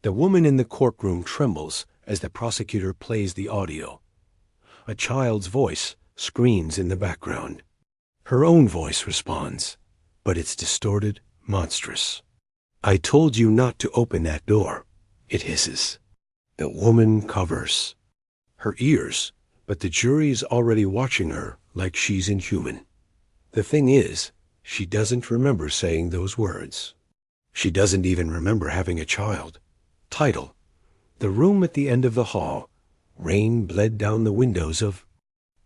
The woman in the courtroom trembles as the prosecutor plays the audio. A child's voice screams in the background. Her own voice responds, but it's distorted, monstrous. "I told you not to open that door," it hisses. The woman covers her ears, but the jury's already watching her like she's inhuman. The thing is, she doesn't remember saying those words. She doesn't even remember having a child. Title: The Room at the End of the Hall. Rain bled down the windows of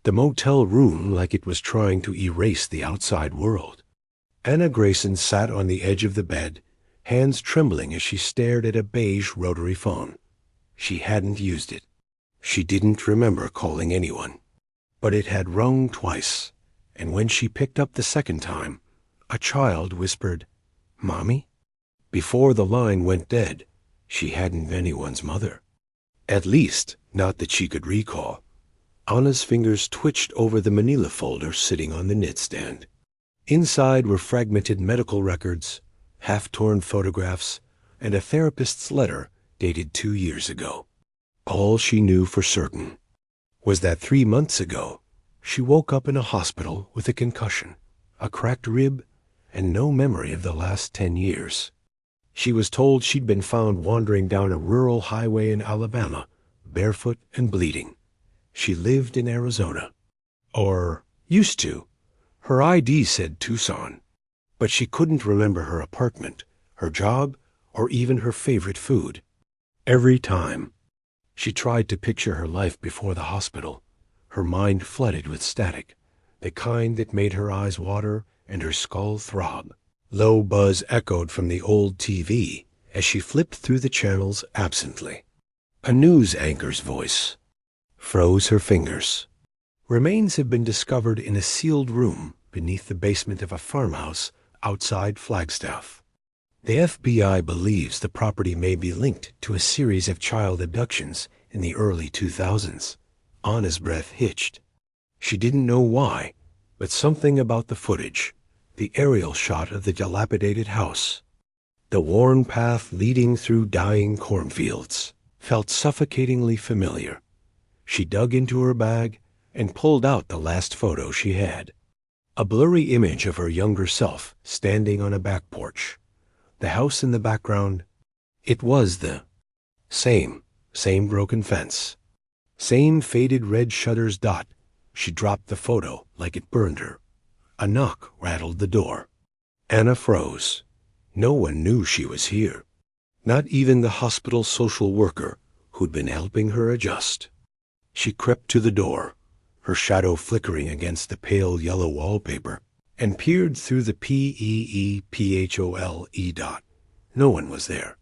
the motel room like it was trying to erase the outside world. Anna Grayson sat on the edge of the bed, hands trembling as she stared at a beige rotary phone. She hadn't used it. She didn't remember calling anyone. But it had rung twice, and when she picked up the second time, a child whispered, "Mommy?" Before the line went dead, she hadn't been anyone's mother. At least, not that she could recall. Anna's fingers twitched over the manila folder sitting on the knitstand. Inside were fragmented medical records, half-torn photographs, and a therapist's letter dated 2 years ago. All she knew for certain was that 3 months ago, she woke up in a hospital with a concussion, a cracked rib, and no memory of the last 10 years. She was told she'd been found wandering down a rural highway in Alabama, barefoot and bleeding. She lived in Arizona. Or used to. Her ID said Tucson. But she couldn't remember her apartment, her job, or even her favorite food. Every time she tried to picture her life before the hospital, her mind flooded with static, the kind that made her eyes water and her skull throb. Low buzz echoed from the old TV as she flipped through the channels absently. A news anchor's voice froze her fingers. Remains have been discovered in a sealed room beneath the basement of a farmhouse outside Flagstaff. The FBI believes the property may be linked to a series of child abductions in the early 2000s. Anna's breath hitched. She didn't know why, but something about the footage, the aerial shot of the dilapidated house, the worn path leading through dying cornfields, felt suffocatingly familiar. She dug into her bag and pulled out the last photo she had. A blurry image of her younger self standing on a back porch. The house in the background, it was the same broken fence, same faded red shutters dot. She dropped the photo like it burned her. A knock rattled the door. Anna froze. No one knew she was here. Not even the hospital social worker who'd been helping her adjust. She crept to the door, her shadow flickering against the pale yellow wallpaper, and peered through the PEEPHOLE dot. No one was there.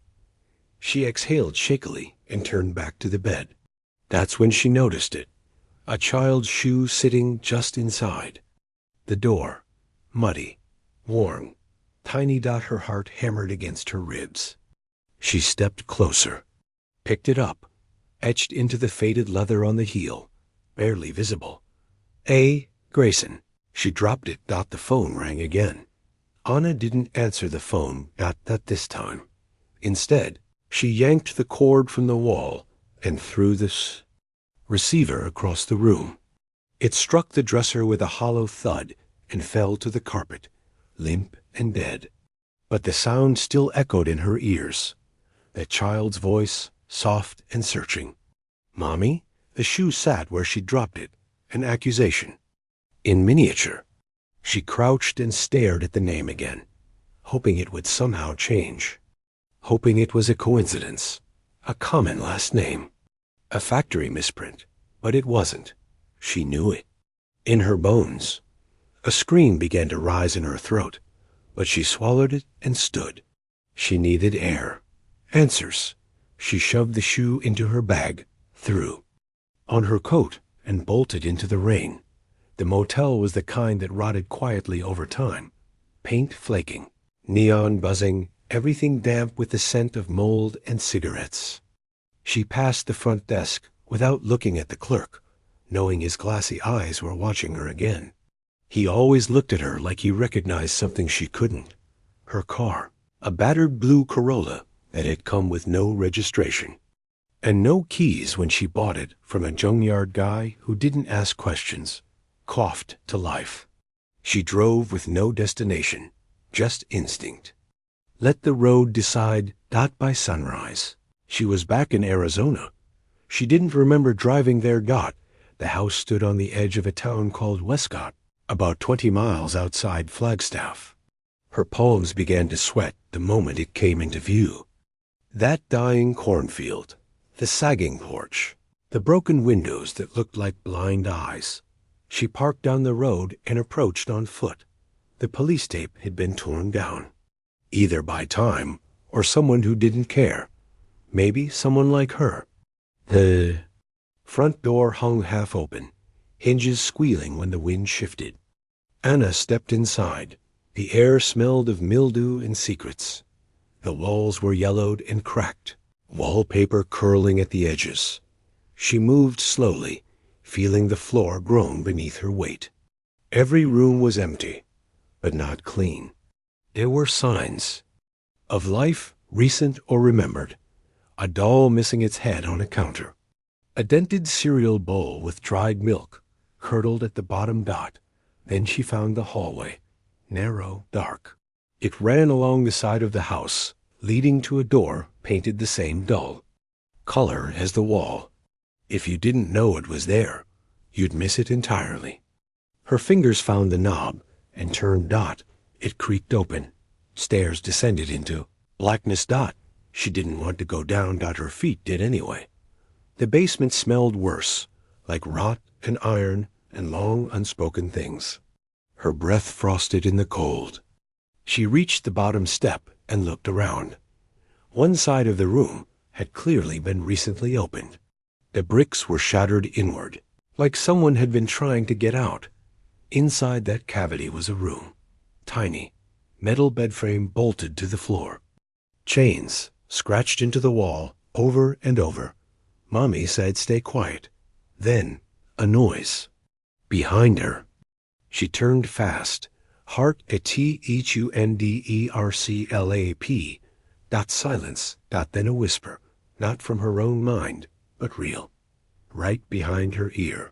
She exhaled shakily and turned back to the bed. That's when she noticed it. A child's shoe sitting just inside. The door, muddy, worn, tiny dot. Her heart hammered against her ribs. She stepped closer, picked it up, etched into the faded leather on the heel, barely visible. A. Grayson. She dropped it. The phone rang again. Anna didn't answer the phone, not this time. Instead, she yanked the cord from the wall and threw this receiver across the room. It struck the dresser with a hollow thud and fell to the carpet, limp and dead. But the sound still echoed in her ears. The child's voice, soft and searching. "Mommy?" The shoe sat where she dropped it, an accusation. In miniature. She crouched and stared at the name again, hoping it would somehow change. Hoping it was a coincidence, a common last name, a factory misprint. But it wasn't. She knew it. In her bones. A scream began to rise in her throat, but she swallowed it and stood. She needed air. Answers. She shoved the shoe into her bag, threw on her coat, and bolted into the rain. The motel was the kind that rotted quietly over time. Paint flaking, neon buzzing, everything damp with the scent of mold and cigarettes. She passed the front desk without looking at the clerk, knowing his glassy eyes were watching her again. He always looked at her like he recognized something she couldn't. Her car, a battered blue Corolla that had come with no registration. And no keys when she bought it from a junkyard guy who didn't ask questions, coughed to life. She drove with no destination, just instinct. Let the road decide. By sunrise, she was back in Arizona. She didn't remember driving there. The house stood on the edge of a town called Westcott, about 20 miles outside Flagstaff. Her palms began to sweat the moment it came into view. That dying cornfield, the sagging porch, the broken windows that looked like blind eyes. She parked down the road and approached on foot. The police tape had been torn down, either by time or someone who didn't care. Maybe someone like her. The front door hung half open, hinges squealing when the wind shifted. Anna stepped inside. The air smelled of mildew and secrets. The walls were yellowed and cracked, wallpaper curling at the edges. She moved slowly, feeling the floor groan beneath her weight. Every room was empty, but not clean. There were signs of life, recent or remembered. A doll missing its head on a counter. A dented cereal bowl with dried milk curdled at the bottom dot. Then she found the hallway, narrow, dark. It ran along the side of the house, leading to a door painted the same dull color as the wall. If you didn't know it was there, you'd miss it entirely. Her fingers found the knob and turned dot. It creaked open. Stairs descended into blackness. She didn't want to go down. Her feet did anyway. The basement smelled worse, like rot and iron and long unspoken things. Her breath frosted in the cold. She reached the bottom step and looked around. One side of the room had clearly been recently opened. The bricks were shattered inward, like someone had been trying to get out. Inside that cavity was a room, tiny, metal bedframe bolted to the floor. Chains scratched into the wall over and over. Mommy said stay quiet. Then a noise. Behind her. She turned fast. Heart a THUNDERCLAP. Silence. Then a whisper, not from her own mind, but real. Right behind her ear.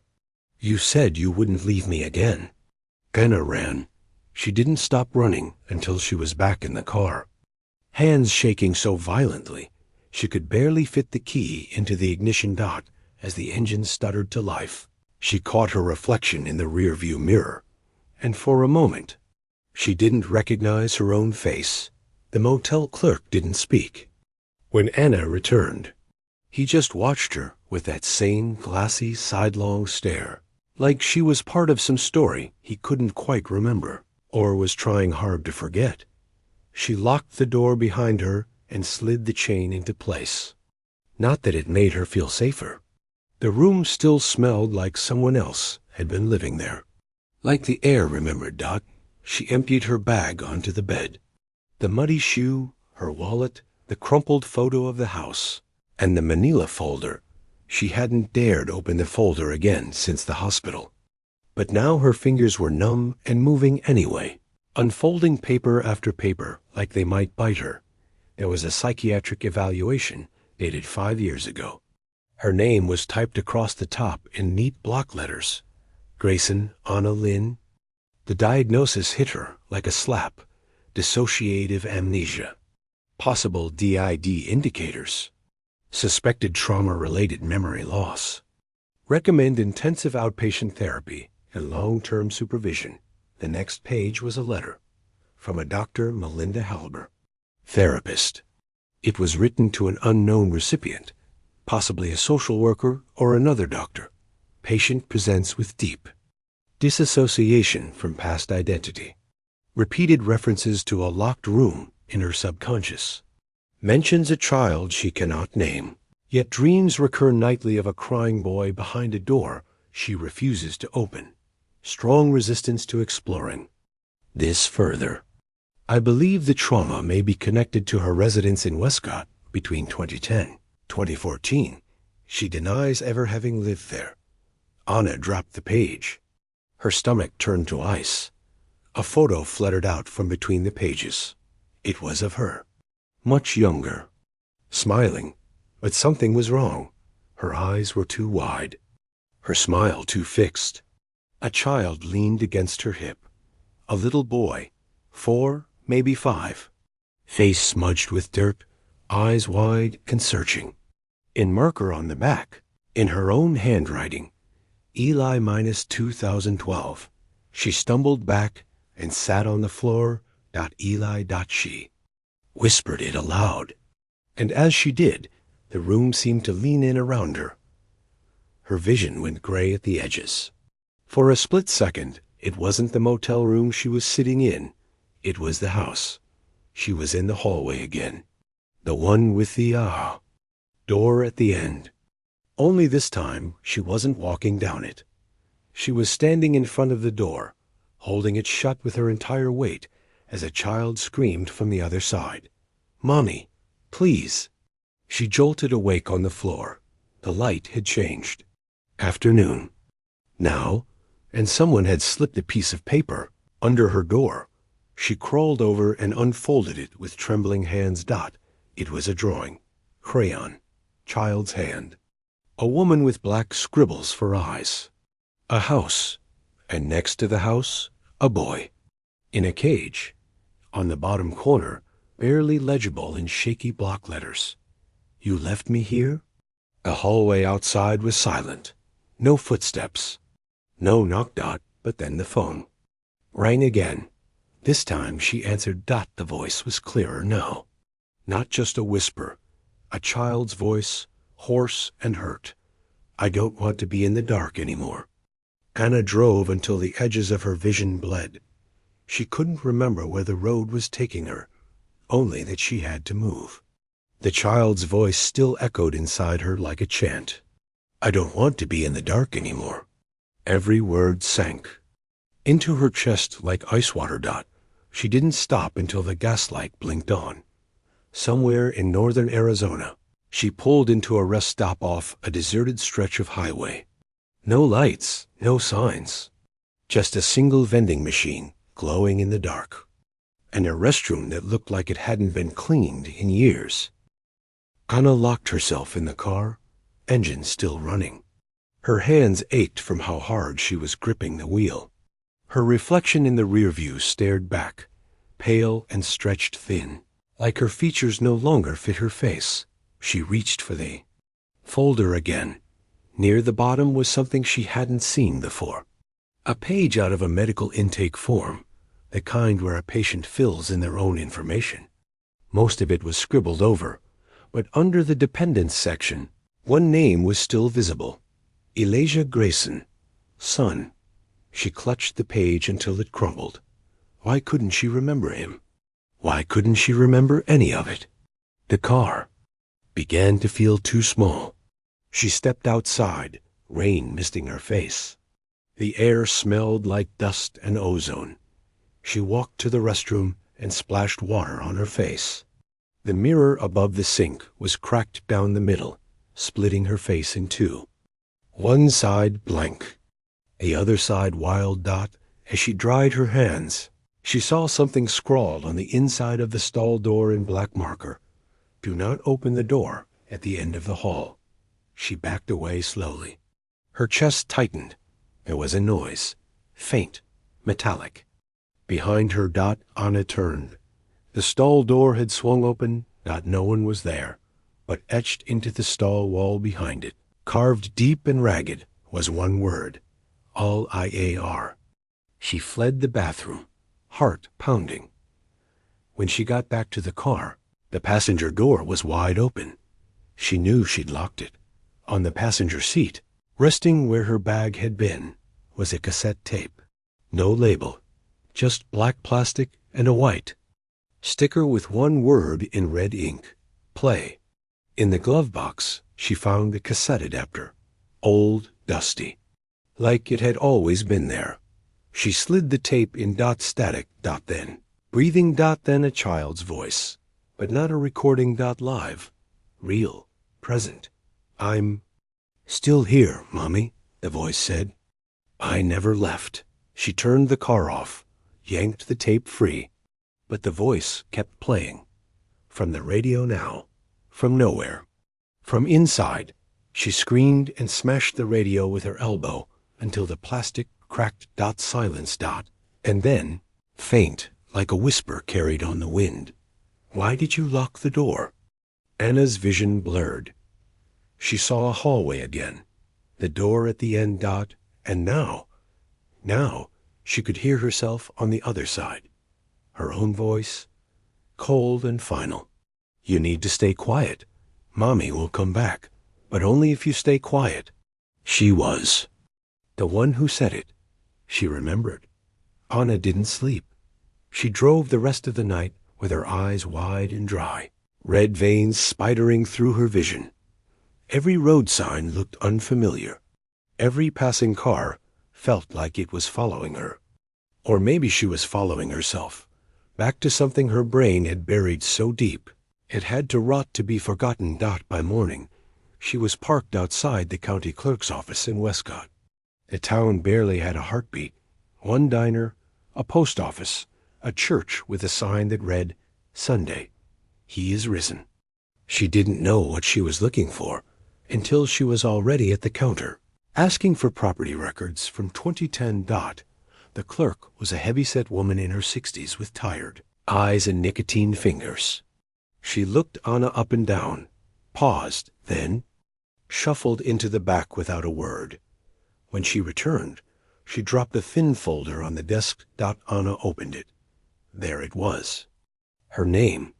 You said you wouldn't leave me again. Anna ran. She didn't stop running until she was back in the car. Hands shaking so violently, she could barely fit the key into the ignition as the engine stuttered to life. She caught her reflection in the rearview mirror, and for a moment, she didn't recognize her own face. The motel clerk didn't speak. When Anna returned, he just watched her with that same glassy, sidelong stare, like she was part of some story he couldn't quite remember, or was trying hard to forget. She locked the door behind her and slid the chain into place. Not that it made her feel safer. The room still smelled like someone else had been living there. Like the air, remembered Dot. She emptied her bag onto the bed. The muddy shoe, her wallet, the crumpled photo of the house, and the manila folder. She hadn't dared open the folder again since the hospital. But now her fingers were numb and moving anyway, unfolding paper after paper like they might bite her. There was a psychiatric evaluation dated 5 years ago. Her name was typed across the top in neat block letters. Grayson Anna Lynn. The diagnosis hit her like a slap. Dissociative amnesia. Possible DID indicators. Suspected trauma-related memory loss. Recommend intensive outpatient therapy and long-term supervision. The next page was a letter from a Dr. Melinda Halber, therapist. It was written to an unknown recipient, possibly a social worker or another doctor. Patient presents with deep disassociation from past identity. Repeated references to a locked room in her subconscious. Mentions a child she cannot name, yet dreams recur nightly of a crying boy behind a door she refuses to open. Strong resistance to exploring this further. I believe the trauma may be connected to her residence in Westcott between 2010, 2014. She denies ever having lived there. Anna dropped the page. Her stomach turned to ice. A photo fluttered out from between the pages. It was of her, much younger, smiling, but something was wrong. Her eyes were too wide, her smile too fixed. A child leaned against her hip. A little boy, 4, maybe 5. Face smudged with dirt, eyes wide and searching. In marker on the back, in her own handwriting, Eli minus 2012. She stumbled back and sat on the floor. Eli. She whispered it aloud. And as she did, the room seemed to lean in around her. Her vision went gray at the edges. For a split second, it wasn't the motel room she was sitting in. It was the house. She was in the hallway again. The one with the door at the end. Only this time, she wasn't walking down it. She was standing in front of the door, holding it shut with her entire weight, as a child screamed from the other side. "Mommy, please." She jolted awake on the floor. The light had changed. Afternoon. Now, and someone had slipped a piece of paper under her door. She crawled over and unfolded it with trembling hands. It was a drawing. Crayon. Child's hand. A woman with black scribbles for eyes. A house. And next to the house, a boy. In a cage. On the bottom corner, barely legible in shaky block letters. "You left me here?" The hallway outside was silent. No footsteps. No knock. But then the phone rang again. This time she answered. The voice was clearer now. Not just a whisper. A child's voice, hoarse and hurt. "I don't want to be in the dark anymore." Anna drove until the edges of her vision bled. She couldn't remember where the road was taking her, only that she had to move. The child's voice still echoed inside her like a chant. "I don't want to be in the dark anymore." Every word sank into her chest like ice water. She didn't stop until the gaslight blinked on. Somewhere in northern Arizona, she pulled into a rest stop off a deserted stretch of highway. No lights, no signs. Just a single vending machine glowing in the dark. And a restroom that looked like it hadn't been cleaned in years. Anna locked herself in the car, engine still running. Her hands ached from how hard she was gripping the wheel. Her reflection in the rear view stared back, pale and stretched thin, like her features no longer fit her face. She reached for the folder again. Near the bottom was something she hadn't seen before. A page out of a medical intake form, the kind where a patient fills in their own information. Most of it was scribbled over, but under the dependents section, one name was still visible. Elijah Grayson, son. She clutched the page until it crumbled. Why couldn't she remember him? Why couldn't she remember any of it? The car began to feel too small. She stepped outside, rain misting her face. The air smelled like dust and ozone. She walked to the restroom and splashed water on her face. The mirror above the sink was cracked down the middle, splitting her face in two. One side blank, the other side wild. As she dried her hands, she saw something scrawled on the inside of the stall door in black marker. "Do not open the door at the end of the hall." She backed away slowly. Her chest tightened. There was a noise, faint, metallic. Behind her. Anna turned. The stall door had swung open. No one was there, but etched into the stall wall behind it, carved deep and ragged, was one word: All-IAR. She fled the bathroom, heart pounding. When she got back to the car, the passenger door was wide open. She knew she'd locked it. On the passenger seat, resting where her bag had been, was a cassette tape. No label, just black plastic and a white sticker with one word in red ink: play. In the glove box, she found the cassette adapter, old, dusty, like it had always been there. She slid the tape in. Static. Then breathing. Then a child's voice, but not a recording. Live, real, present. "I'm still here, Mommy," the voice said. "I never left." She turned the car off, yanked the tape free, but the voice kept playing. From the radio now, from nowhere. From inside, she screamed and smashed the radio with her elbow until the plastic cracked. Silence. And then, faint, like a whisper carried on the wind, "Why did you lock the door?" Anna's vision blurred. She saw a hallway again, the door at the end. And now she could hear herself on the other side. Her own voice, cold and final. "You need to stay quiet. Mommy will come back, but only if you stay quiet." She was. The one who said it. She remembered. Anna didn't sleep. She drove the rest of the night with her eyes wide and dry, red veins spidering through her vision. Every road sign looked unfamiliar. Every passing car felt like it was following her. Or maybe she was following herself, back to something her brain had buried so deep it had to rot to be forgotten. By morning, she was parked outside the county clerk's office in Westcott. The town barely had a heartbeat. One diner, a post office, a church with a sign that read, "Sunday. He is risen." She didn't know what she was looking for until she was already at the counter, asking for property records from 2010. The clerk was a heavy-set woman in her 60s with tired eyes and nicotine fingers. She looked Anna up and down, paused, then shuffled into the back without a word. When she returned, she dropped the thin folder on the desk. Anna opened it. There it was. Her name,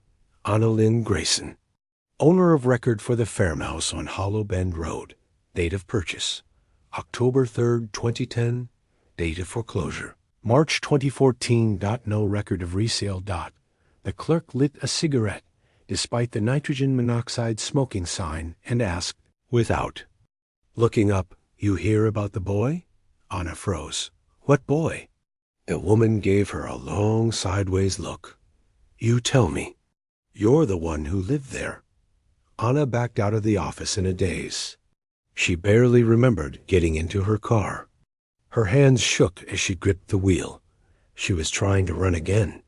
Anna Lynn Grayson, owner of record for the farmhouse on Hollow Bend Road. Date of purchase, October 3rd, 2010. Date of foreclosure, March 2014. No record of resale. The clerk lit a cigarette, despite the nitrogen monoxide smoking sign, and asked, without looking up, "You hear about the boy?" Anna froze. "What boy?" The woman gave her a long sideways look. "You tell me. You're the one who lived there." Anna backed out of the office in a daze. She barely remembered getting into her car. Her hands shook as she gripped the wheel. She was trying to run again,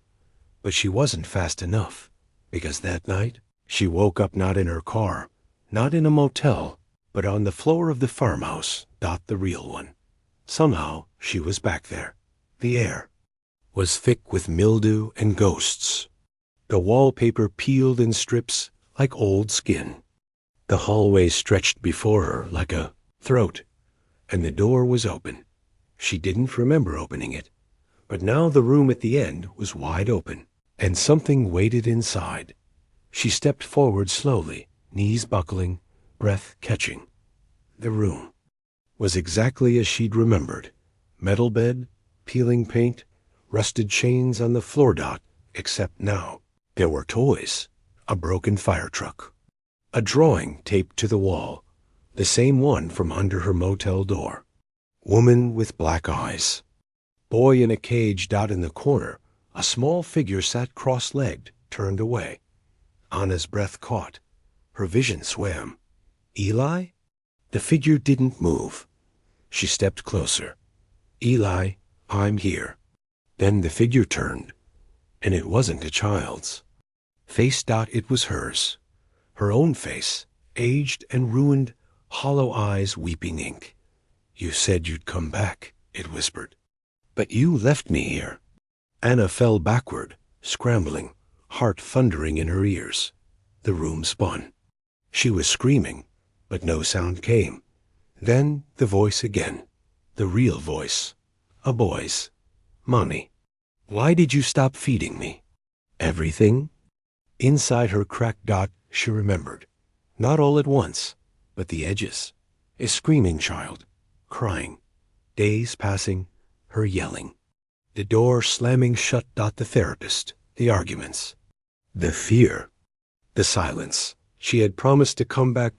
but she wasn't fast enough, because that night she woke up not in her car, not in a motel, but on the floor of the farmhouse. The real one. Somehow she was back there. The air was thick with mildew and ghosts. The wallpaper peeled in strips like old skin. The hallway stretched before her like a throat, and the door was open. She didn't remember opening it, but now the room at the end was wide open, and something waited inside. She stepped forward slowly, knees buckling, breath catching. The room was exactly as she'd remembered. Metal bed, peeling paint, rusted chains on the floor. Except now there were toys, a broken fire truck, a drawing taped to the wall, the same one from under her motel door. Woman with black eyes. Boy in a cage. In the corner, a small figure sat cross-legged, turned away. Anna's breath caught. Her vision swam. Eli? The figure didn't move. She stepped closer. "Eli, I'm here." Then the figure turned, and it wasn't a child's. Face. It was hers. Her own face, aged and ruined, hollow eyes weeping ink. "You said you'd come back," it whispered. "But you left me here." Anna fell backward, scrambling, heart thundering in her ears. The room spun. She was screaming, but no sound came. Then the voice again. The real voice. A boy's. "Mommy, why did you stop feeding me?" "Everything?" Inside her cracked. She remembered. Not all at once, but the edges. A screaming child, crying. Days passing, her yelling. The door slamming shut. The therapist. The arguments. The fear. The silence. She had promised to come back.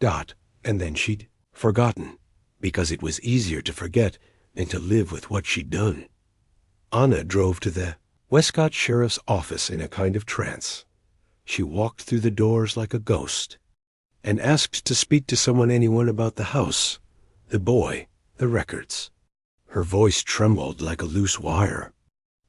And then she'd forgotten, because it was easier to forget than to live with what she'd done. Anna drove to the Westcott Sheriff's office in a kind of trance. She walked through the doors like a ghost and asked to speak to anyone about the house, the boy, the records. Her voice trembled like a loose wire.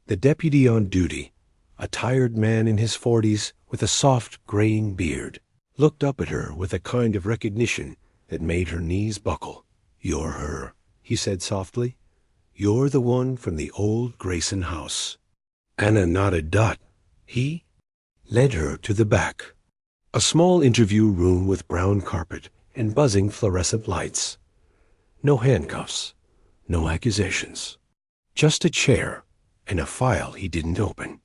The deputy on duty, a tired man in his 40s with a soft graying beard, looked up at her with a kind of recognition that made her knees buckle. "You're her," he said softly. "You're the one from the old Grayson house." Anna nodded. He led her to the back. A small interview room with brown carpet and buzzing fluorescent lights. No handcuffs, no accusations. Just a chair and a file he didn't open.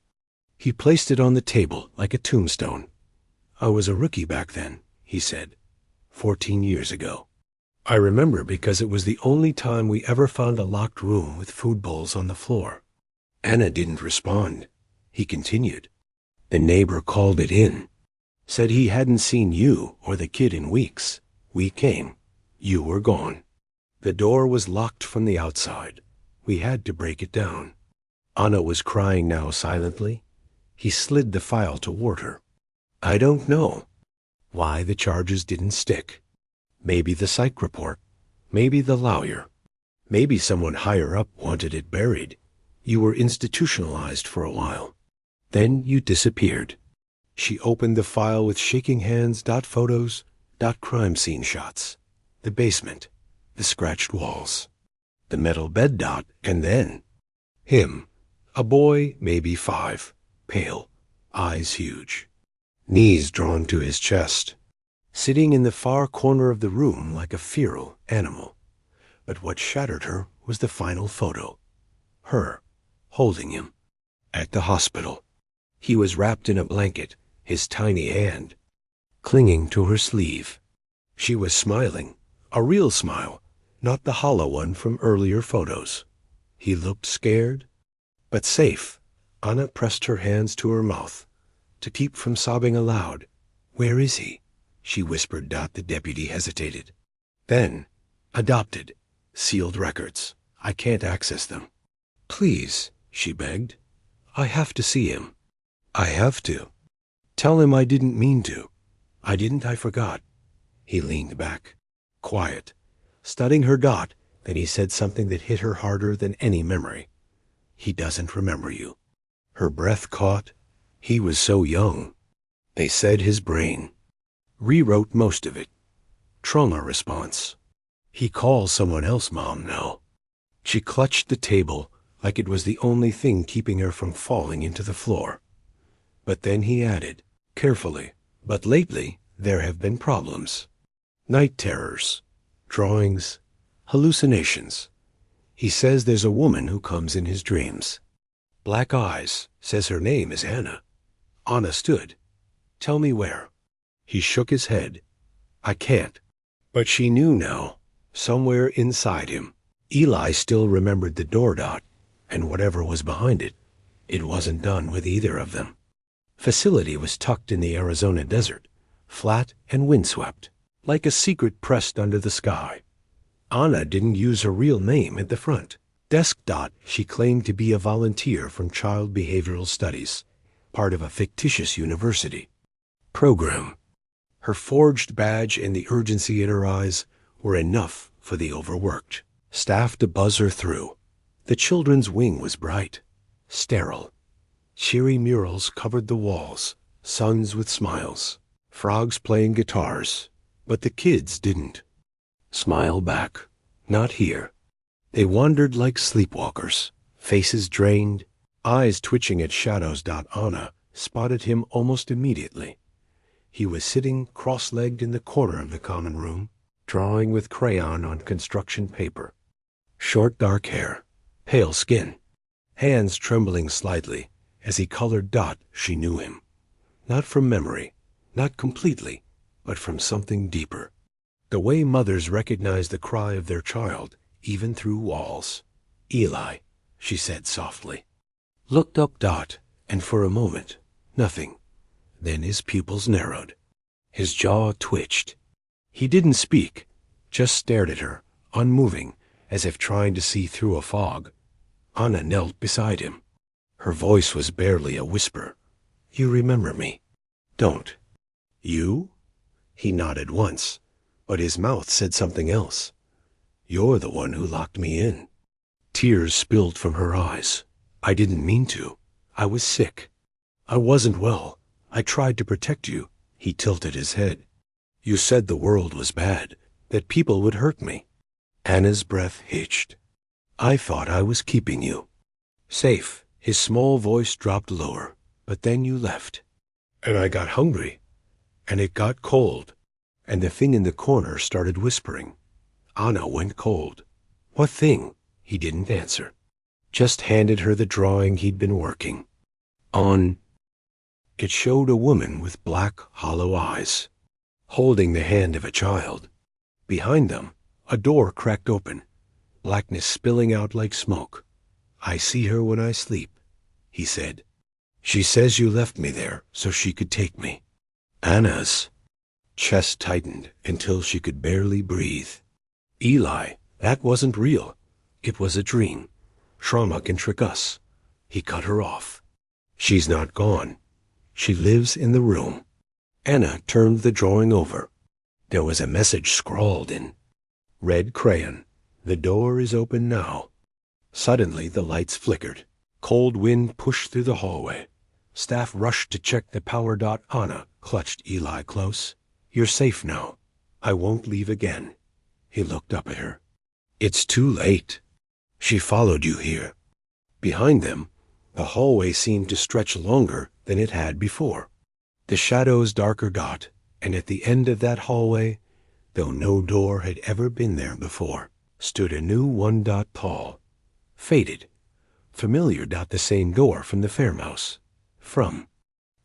He placed it on the table like a tombstone. "I was a rookie back then," he said, 14 years ago. "I remember because it was the only time we ever found a locked room with food bowls on the floor." Anna didn't respond. He continued. "The neighbor called it in. Said he hadn't seen you or the kid in weeks. We came. You were gone. The door was locked from the outside. We had to break it down." Anna was crying now silently. He slid the file toward her. "I don't know why the charges didn't stick. Maybe the psych report. Maybe the lawyer. Maybe someone higher up wanted it buried. You were institutionalized for a while. Then you disappeared." She opened the file with shaking hands. Photos. Crime scene shots. The basement. The scratched walls. The metal bed. And then him. A boy, maybe 5. Pale. Eyes huge. Knees drawn to his chest. Sitting in the far corner of the room like a feral animal. But what shattered her was the final photo. Her, holding him. At the hospital. He was wrapped in a blanket, his tiny hand clinging to her sleeve. She was smiling, a real smile, not the hollow one from earlier photos. He looked scared, but safe. Anna pressed her hands to her mouth to keep from sobbing aloud. "Where is he?" she whispered. The deputy hesitated. Then, "Adopted. Sealed records. I can't access them." "Please," she begged. "I have to see him. I have to. Tell him I didn't mean to. I forgot." He leaned back, quiet, studying her. Then he said something that hit her harder than any memory. "He doesn't remember you." Her breath caught. He was so young. They said his brain rewrote most of it. Trauma response. He calls someone else Mom now. She clutched the table like it was the only thing keeping her from falling into the floor. But then he added, carefully, "But lately there have been problems. Night terrors, drawings, hallucinations. He says there's a woman who comes in his dreams. Black eyes, says her name is Anna." Anna stood. "Tell me where." He shook his head. "I can't." But she knew now, somewhere inside him. Eli still remembered the door. And whatever was behind it, it wasn't done with either of them. Facility was tucked in the Arizona desert, flat and windswept, like a secret pressed under the sky. Anna didn't use her real name at the front desk. She claimed to be a volunteer from Child Behavioral Studies, part of a fictitious university program. Her forged badge and the urgency in her eyes were enough for the overworked staff to buzz her through. The children's wing was bright, sterile. Cheery murals covered the walls, suns with smiles, frogs playing guitars. But the kids didn't smile back. Not here. They wandered like sleepwalkers, faces drained, eyes twitching at shadows. Anna spotted him almost immediately. He was sitting cross-legged in the corner of the common room, drawing with crayon on construction paper. Short dark hair, pale skin, hands trembling slightly as he colored. She knew him. Not from memory, not completely, but from something deeper. The way mothers recognize the cry of their child, even through walls. "Eli," she said softly. Looked up. And for a moment, nothing. Then his pupils narrowed. His jaw twitched. He didn't speak, just stared at her, unmoving, as if trying to see through a fog. Anna knelt beside him. Her voice was barely a whisper. "You remember me?" "Don't." "You?" He nodded once, but his mouth said something else. "You're the one who locked me in." Tears spilled from her eyes. "I didn't mean to. I was sick. I wasn't well. I tried to protect you," He tilted his head. You said the world was bad, that people would hurt me. Anna's breath hitched. I thought I was keeping you safe. His small voice dropped lower. But then you left. And I got hungry. And it got cold. And the thing in the corner started whispering. Anna went cold. What thing? He didn't answer. Just handed her the drawing he'd been working on. It showed a woman with black, hollow eyes, holding the hand of a child. Behind them, a door cracked open, blackness spilling out like smoke. I see her when I sleep, he said. She says you left me there so she could take me. Anna's chest tightened until she could barely breathe. Eli, that wasn't real. It was a dream. Trauma can trick us. He cut her off. She's not gone. She lives in the room. Anna turned the drawing over. There was a message scrawled in red crayon. The door is open now. Suddenly the lights flickered. Cold wind pushed through the hallway. Staff rushed to check the power. Anna clutched Eli close. You're safe now. I won't leave again. He looked up at her. It's too late. She followed you here. Behind them, the hallway seemed to stretch longer than it had before. The shadows darker got, and at the end of that hallway, though no door had ever been there before, stood a new one. Tall, faded, familiar. The same door from the Fairmouse. From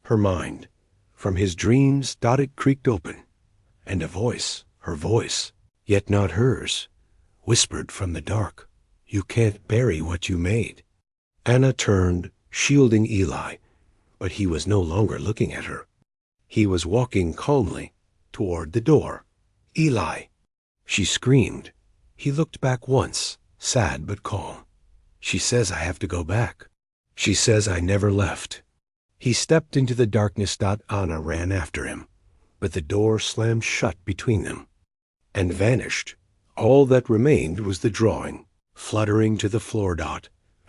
her mind, from his dreams. It creaked open, and a voice, her voice, yet not hers, whispered from the dark, You can't bury what you made. Anna turned, shielding Eli, but he was no longer looking at her. He was walking calmly toward the door. Eli! She screamed. He looked back once, sad but calm. She says I have to go back. She says I never left. He stepped into the darkness. Anna ran after him, but the door slammed shut between them and vanished. All that remained was the drawing, fluttering to the floor.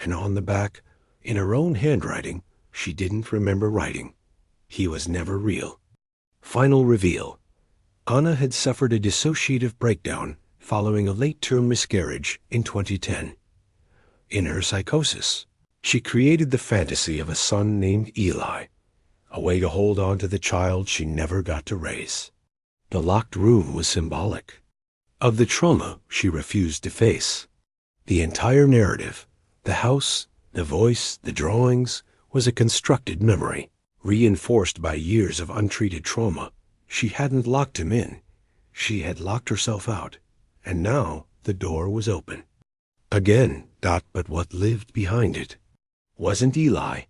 And on the back, in her own handwriting, she didn't remember writing. He was never real. Final reveal. Anna had suffered a dissociative breakdown following a late-term miscarriage in 2010. In her psychosis, she created the fantasy of a son named Eli, a way to hold on to the child she never got to raise. The locked room was symbolic of the trauma she refused to face. The entire narrative, the house, the voice, the drawings, was a constructed memory, reinforced by years of untreated trauma. She hadn't locked him in. She had locked herself out, and now the door was open. Again. But what lived behind it wasn't Eli.